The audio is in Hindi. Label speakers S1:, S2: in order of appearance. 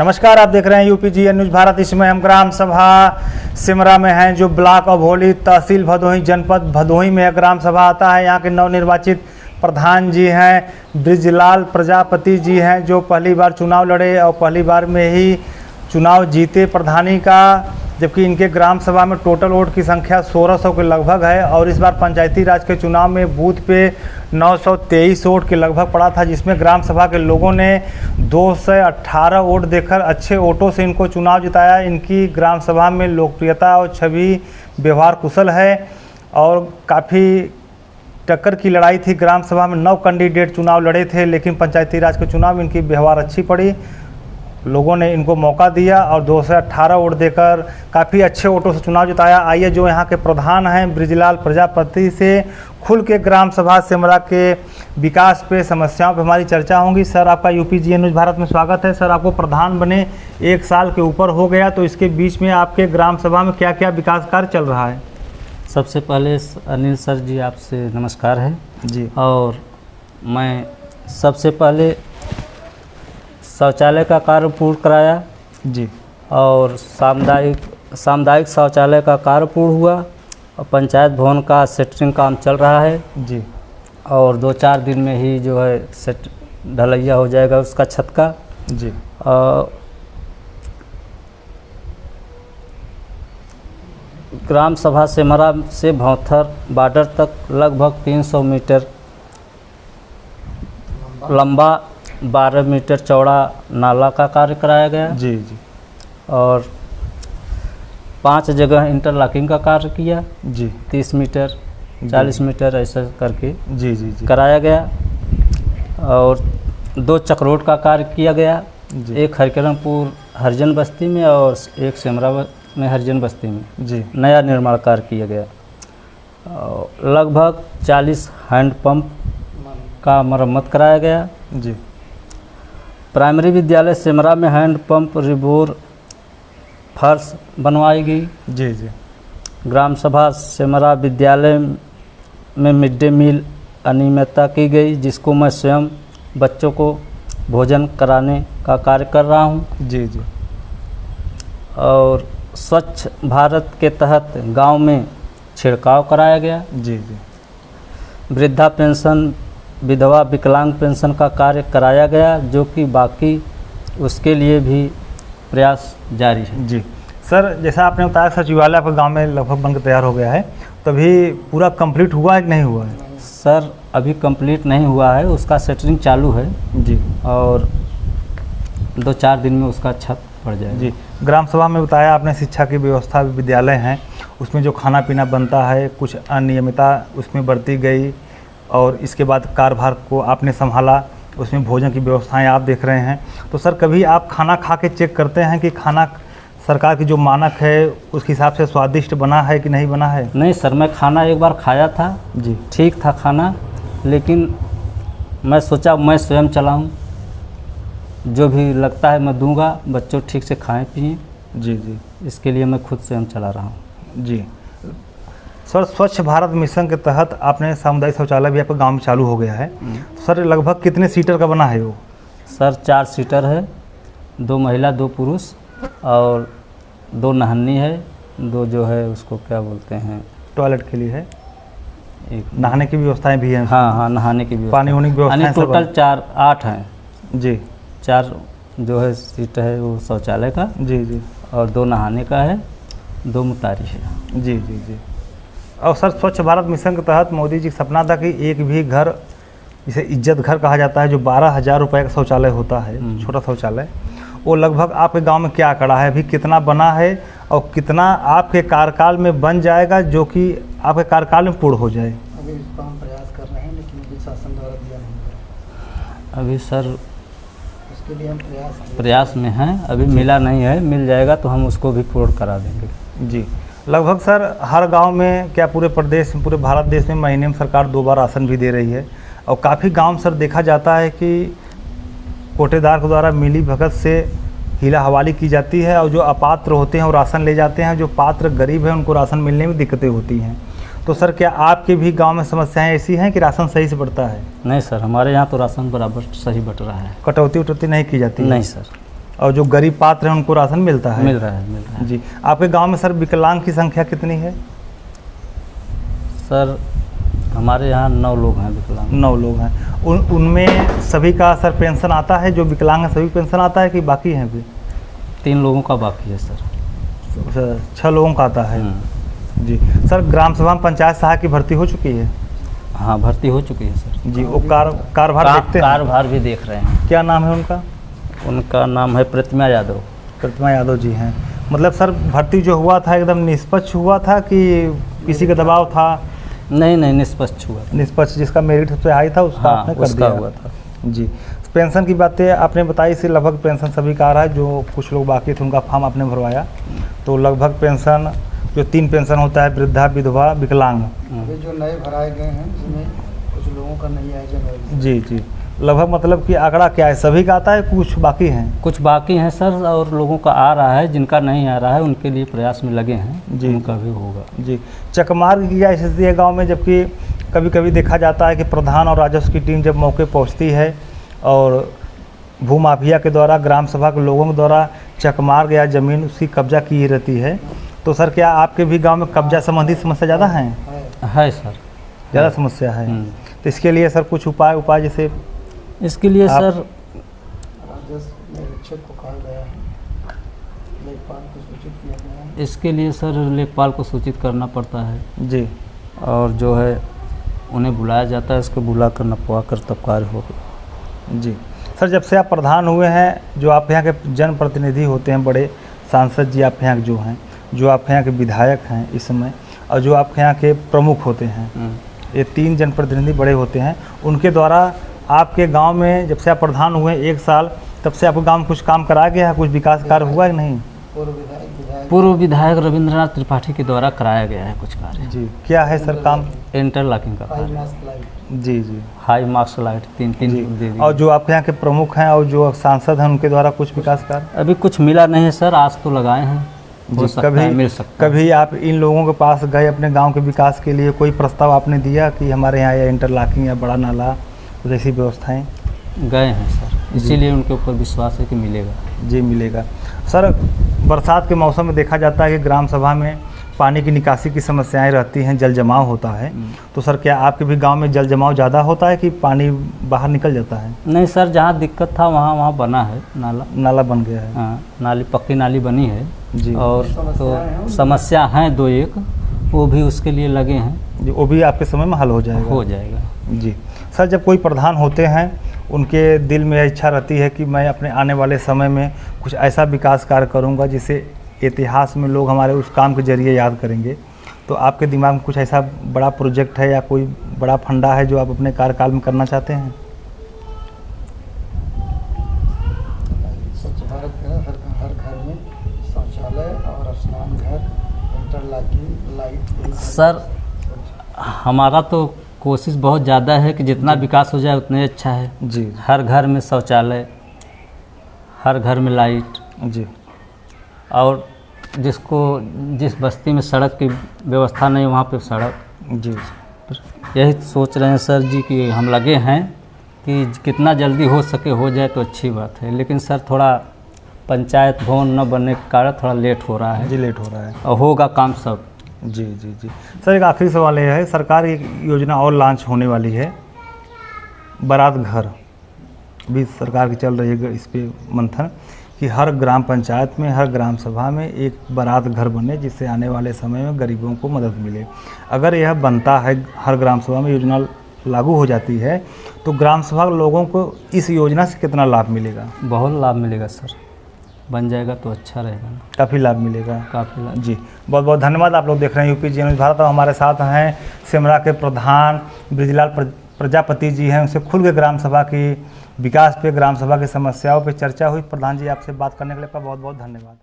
S1: नमस्कार, आप देख रहे हैं यूपीजीएन न्यूज भारत। इसमें हम ग्राम सभा सिमरा में हैं, जो ब्लॉक अभोली तहसील भदोही जनपद भदोही में ग्राम सभा आता है। यहाँ के नवनिर्वाचित प्रधान जी हैं ब्रिजलाल प्रजापति जी हैं, जो पहली बार चुनाव लड़े और पहली बार में ही चुनाव जीते प्रधानी का। जबकि इनके ग्राम सभा में टोटल वोट की संख्या 1600 के लगभग है और इस बार पंचायती राज के चुनाव में बूथ पे 923 वोट के लगभग पड़ा था, जिसमें ग्राम सभा के लोगों ने 218 वोट देकर अच्छे वोटों से इनको चुनाव जिताया। इनकी ग्राम सभा में लोकप्रियता और छवि व्यवहार कुशल है और काफ़ी टक्कर की लड़ाई थी। ग्राम सभा में 9 कैंडिडेट चुनाव लड़े थे, लेकिन पंचायती राज के चुनाव में इनकी व्यवहार अच्छी पड़ी। लोगों ने इनको मौका दिया और 218 वोट देकर काफ़ी अच्छे वोटों से चुनाव जिताया। आइए जो यहाँ के प्रधान हैं ब्रिजलाल प्रजापति से खुल के ग्राम सभा सिमरा के विकास पे, समस्याओं पे हमारी चर्चा होगी। सर, आपका यूपीजीएन न्यूज भारत में स्वागत है। सर, आपको प्रधान बने 1 साल के ऊपर हो गया, तो इसके बीच में आपके ग्राम सभा में क्या क्या विकास कार्य चल रहा है?
S2: सबसे पहले अनिल सर जी, आपसे नमस्कार है
S1: जी।
S2: और मैं सबसे पहले शौचालय का कार्य पूर्ण कराया
S1: जी
S2: और सामुदायिक शौचालय का कार्य पूर्ण हुआ और पंचायत भवन का सेटरिंग काम चल रहा है
S1: जी।
S2: और 2-4 दिन में ही जो है सेट ढलैया हो जाएगा उसका छत का
S1: जी।
S2: ग्राम सभा सिमरा से भौथर बॉर्डर तक लगभग 300 मीटर लंबा 12 मीटर चौड़ा नाला का कार्य कराया गया
S1: जी जी।
S2: और 5 जगह इंटरलॉकिंग का कार्य किया
S1: जी।
S2: 30 मीटर 40 मीटर ऐसा करके
S1: जी जी जी
S2: कराया गया और 2 चक्रोड का कार्य किया गया, एक हरिकरणपुर हरिजन बस्ती में और एक सिमरा में हरिजन बस्ती में
S1: जी।
S2: नया निर्माण कार्य किया गया और लगभग 40 हैंडपम्प का मरम्मत कराया गया
S1: जी।
S2: प्राइमरी विद्यालय सिमरा में हैंडपम्प रिबोर फर्श बनवाई गई
S1: जी जी।
S2: ग्राम सभा सिमरा विद्यालय में मिड डे मील अनियमितता की गई, जिसको मैं स्वयं बच्चों को भोजन कराने का कार्य कर रहा हूं।
S1: जी जी।
S2: और स्वच्छ भारत के तहत गांव में छिड़काव कराया गया।
S1: जी जी।
S2: वृद्धा पेंशन विधवा विकलांग पेंशन का कार्य कराया गया, जो कि बाकी उसके लिए भी प्रयास जारी है।
S1: जी सर, जैसा आपने बताया सचिवालय आपके गांव में लगभग बनकर तैयार हो गया है, तभी पूरा कंप्लीट हुआ है कि नहीं हुआ है?
S2: सर, अभी कंप्लीट नहीं हुआ है, उसका सेटरिंग चालू है
S1: जी
S2: और 2-4 दिन में उसका छत पड़ जाएगा।
S1: जी। ग्राम सभा में बताया आपने शिक्षा की व्यवस्था, विद्यालय हैं उसमें जो खाना पीना बनता है कुछ अनियमितता उसमें बरती गई और इसके बाद कार्यभार को आपने संभाला, उसमें भोजन की व्यवस्थाएं आप देख रहे हैं। तो सर, कभी आप खाना खा के चेक करते हैं कि खाना सरकार की जो मानक है उसके हिसाब से स्वादिष्ट बना है कि नहीं बना है?
S2: नहीं सर, मैं खाना एक बार खाया था
S1: जी।
S2: ठीक था खाना, लेकिन मैं सोचा मैं स्वयं चलाऊं, जो भी लगता है मैं दूंगा, बच्चों ठीक से खाएं पिएं। जी जी। इसके लिए मैं खुद स्वयं चला रहा हूं।
S1: जी सर, स्वच्छ भारत मिशन के तहत आपने सामुदायिक शौचालय भी आपके गांव में चालू हो गया है। तो सर, लगभग कितने सीटर का बना है वो?
S2: सर, 4 सीटर है, 2 महिला 2 पुरुष और 2 नहानी है, 2 जो है उसको क्या बोलते हैं,
S1: टॉयलेट के लिए है,
S2: एक
S1: नहाने की व्यवस्थाएं भी हैं।
S2: हाँ हाँ, नहाने की व्यवस्था,
S1: पानी होने की व्यवस्था,
S2: टोटल 8 हैं
S1: जी।
S2: 4 जो है सीट है वो शौचालय का
S1: जी जी
S2: और 2 नहाने का है, 2 मुतारी है। जी
S1: जी जी। और सर, स्वच्छ भारत मिशन के तहत मोदी जी का सपना था कि एक भी घर, जिसे इज्जत घर कहा जाता है, जो 12,000 रुपये का शौचालय होता है, छोटा शौचालय, वो लगभग आपके गांव में क्या कड़ा है, अभी कितना बना है और कितना आपके कार्यकाल में बन जाएगा, जो कि आपके कार्यकाल में पूर्ण हो जाए?
S3: अभी इसका हम प्रयास कर रहे हैं, लेकिन अभी शासन द्वारा दिया नहीं है।
S2: अभी सर
S3: उसके लिए हम
S2: प्रयास में हैं, अभी मिला नहीं है, मिल जाएगा तो हम उसको भी पूर्ण करा देंगे।
S1: जी। लगभग सर, हर गांव में, क्या पूरे प्रदेश में, पूरे भारत देश में महीने में सरकार 2 बार राशन भी दे रही है और काफ़ी गांव सर देखा जाता है कि कोटेदार के द्वारा मिली भगत से हीला हवाली की जाती है और जो अपात्र होते हैं वो राशन ले जाते हैं, जो पात्र गरीब हैं उनको राशन मिलने में दिक्कतें होती हैं। तो सर, क्या आपके भी गांव में समस्याएं ऐसी हैं कि राशन सही से बढ़ता है?
S2: नहीं सर, हमारे यहाँ तो राशन बराबर सही बट रहा है,
S1: कटौती उटौती नहीं की जाती?
S2: नहीं सर।
S1: और जो गरीब पात्र हैं उनको राशन मिलता है?
S2: मिल रहा है।
S1: जी। आपके गांव में सर विकलांग की संख्या कितनी है?
S2: सर हमारे यहाँ 9 लोग हैं विकलांग।
S1: 9 लोग हैं। उनमें सभी का सर पेंशन आता है? जो विकलांग है सभी पेंशन आता है कि बाकी हैं भी?
S2: 3 लोगों का बाकी है सर।
S1: 6 लोगों का आता है। जी। सर ग्राम सभा में पंचायत सहायक की भर्ती हो चुकी है?
S2: हाँ, भर्ती हो चुकी है सर।
S1: जी। वो कारभार देखते हैं?
S2: कारभार भी देख रहे हैं।
S1: क्या नाम है उनका?
S2: उनका नाम है प्रतिमा यादव।
S1: प्रतिमा यादव जी हैं। मतलब सर भर्ती जो हुआ था एकदम निष्पक्ष हुआ था कि किसी का दबाव था?
S2: नहीं, निष्पक्ष हुआ था।
S1: निष्पक्ष, जिसका मेरिट सबसे हाई था उसका आपने कर दिया?
S2: हुआ था।
S1: जी। पेंशन की बातें आपने बताई, से लगभग पेंशन सभी का आ रहा है। जो कुछ लोग बाकी थे उनका फॉर्म आपने भरवाया, तो लगभग पेंशन जो 3 पेंशन होता है, वृद्धा, विधवा, विकलांग।
S3: अभी जो नए भराए गए हैं जिसमें कुछ लोगों का नहीं है जनवरी।
S1: जी जी। लगभग मतलब कि आंकड़ा क्या है, सभी का आता है कुछ बाकी हैं?
S2: कुछ बाकी हैं सर, और लोगों का आ रहा है। जिनका नहीं आ रहा है उनके लिए प्रयास में लगे हैं
S1: जी।
S2: उनका भी होगा।
S1: जी। चकमार्ग की क्या स्थिति है गाँव में? जबकि कभी कभी देखा जाता है कि प्रधान और राजस्व की टीम जब मौके पहुँचती है और भूमाफिया के द्वारा, ग्राम सभा के लोगों के द्वारा चकमार्ग या ज़मीन उसकी कब्जा की रहती है, तो सर क्या आपके भी गांव में कब्जा संबंधी समस्या ज़्यादा है?
S2: है सर,
S1: ज़्यादा समस्या है। तो इसके लिए सर कुछ उपाय जैसे
S2: इसके लिए सर
S3: राजस्व निरीक्षक को कहा गया है, लेखपाल को सूचित किया गया है।
S2: इसके लिए सर लेखपाल को सूचित करना पड़ता है
S1: जी।
S2: और जो है उन्हें बुलाया जाता है, इसको बुला कर नपवा कर तब कार्य होगा।
S1: जी। सर जब से आप प्रधान हुए हैं, जो आप यहाँ के जनप्रतिनिधि होते हैं, बड़े सांसद जी आपके यहाँ के जो हैं, जो आपके यहाँ के विधायक हैं इस समय, और जो आपके यहाँ के प्रमुख होते हैं, ये 3 जनप्रतिनिधि बड़े होते हैं, उनके द्वारा आपके गांव में जब से आप प्रधान हुए 1 साल, तब से आपके गांव में कुछ काम कराया गया है? कुछ विकास कार्य हुआ है कि नहीं?
S2: पूर्व विधायक रविंद्रनाथ त्रिपाठी के द्वारा कराया गया है कुछ कार्य।
S1: जी। क्या है सर काम?
S2: इंटरलॉकिंग का कार्य।
S1: जी जी।
S2: हाई मार्क्स लाइट 3 दे दी।
S1: और जो आपके यहाँ के प्रमुख हैं और जो सांसद हैं उनके द्वारा कुछ विकास कार्य?
S2: अभी कुछ मिला नहीं है सर, आज तो लगाए हैं, हो सकता है मिल सकता है।
S1: कभी आप इन लोगों के पास गए अपने गांव के विकास के लिए, कोई प्रस्ताव आपने दिया कि हमारे यहाँ या इंटरलॉकिंग या बड़ा नाला कुछ ऐसी व्यवस्थाएँ?
S2: गए हैं सर, इसीलिए उनके ऊपर विश्वास है कि मिलेगा।
S1: जी मिलेगा। सर बरसात के मौसम में देखा जाता है कि ग्राम सभा में पानी की निकासी की समस्याएं रहती हैं, जल जमाव होता है, तो सर क्या आपके भी गांव में जल जमाव ज़्यादा होता है कि पानी बाहर निकल जाता है?
S2: नहीं सर, जहाँ दिक्कत था वहाँ बना है
S1: नाला बन गया है।
S2: हाँ, नाली पक्की नाली बनी है
S1: जी।
S2: और तो समस्या हैं 2-1, वो भी उसके लिए लगे हैं
S1: जी। वो भी आपके समय में हल हो जाएगा? जी। सर जब कोई प्रधान होते हैं उनके दिल में इच्छा रहती है कि मैं अपने आने वाले समय में कुछ ऐसा विकास कार्य करूंगा जिसे इतिहास में लोग हमारे उस काम के जरिए याद करेंगे, तो आपके दिमाग में कुछ ऐसा बड़ा प्रोजेक्ट है या कोई बड़ा फंडा है जो आप अपने कार्यकाल में करना चाहते हैं?
S3: स्वच्छ भारत का हर घर में शौचालय और स्नान घर, इंटरलॉकिंग लाइट।
S2: सर हमारा तो कोशिश बहुत ज़्यादा है कि जितना विकास हो जाए उतना अच्छा है
S1: जी।
S2: हर घर में शौचालय, हर घर में लाइट
S1: जी।
S2: और जिस बस्ती में सड़क की व्यवस्था नहीं वहाँ पे सड़क।
S1: जी।
S2: यही सोच रहे हैं सर जी कि हम लगे हैं कि कितना जल्दी हो सके हो जाए तो अच्छी बात है, लेकिन सर थोड़ा पंचायत भवन न बनने के कारण थोड़ा लेट हो रहा है।
S1: जी लेट हो रहा है
S2: और होगा काम सब।
S1: जी जी जी। सर एक आखिरी सवाल ये है, सरकार एक योजना और लॉन्च होने वाली है, बारात घर भी सरकार की चल रही है इस पे मंथन, कि हर ग्राम पंचायत में, हर ग्राम सभा में एक बारात घर बने जिससे आने वाले समय में गरीबों को मदद मिले। अगर यह बनता है, हर ग्राम सभा में योजना लागू हो जाती है, तो ग्राम सभा के लोगों को इस योजना से कितना लाभ मिलेगा?
S2: बहुत लाभ मिलेगा सर, बन जाएगा तो अच्छा रहेगा ना।
S1: काफ़ी लाभ मिलेगा।
S2: काफ़ी लाभ।
S1: जी बहुत बहुत धन्यवाद। आप लोग देख रहे हैं यूपी जी न्यूज़ भारत और हमारे साथ हैं सिमरा के प्रधान ब्रिजलाल प्रजापति जी हैं। उनसे खुल के ग्राम सभा की विकास पे, ग्राम सभा की समस्याओं पे चर्चा हुई। प्रधान जी आपसे बात करने के लिए आपका बहुत बहुत धन्यवाद।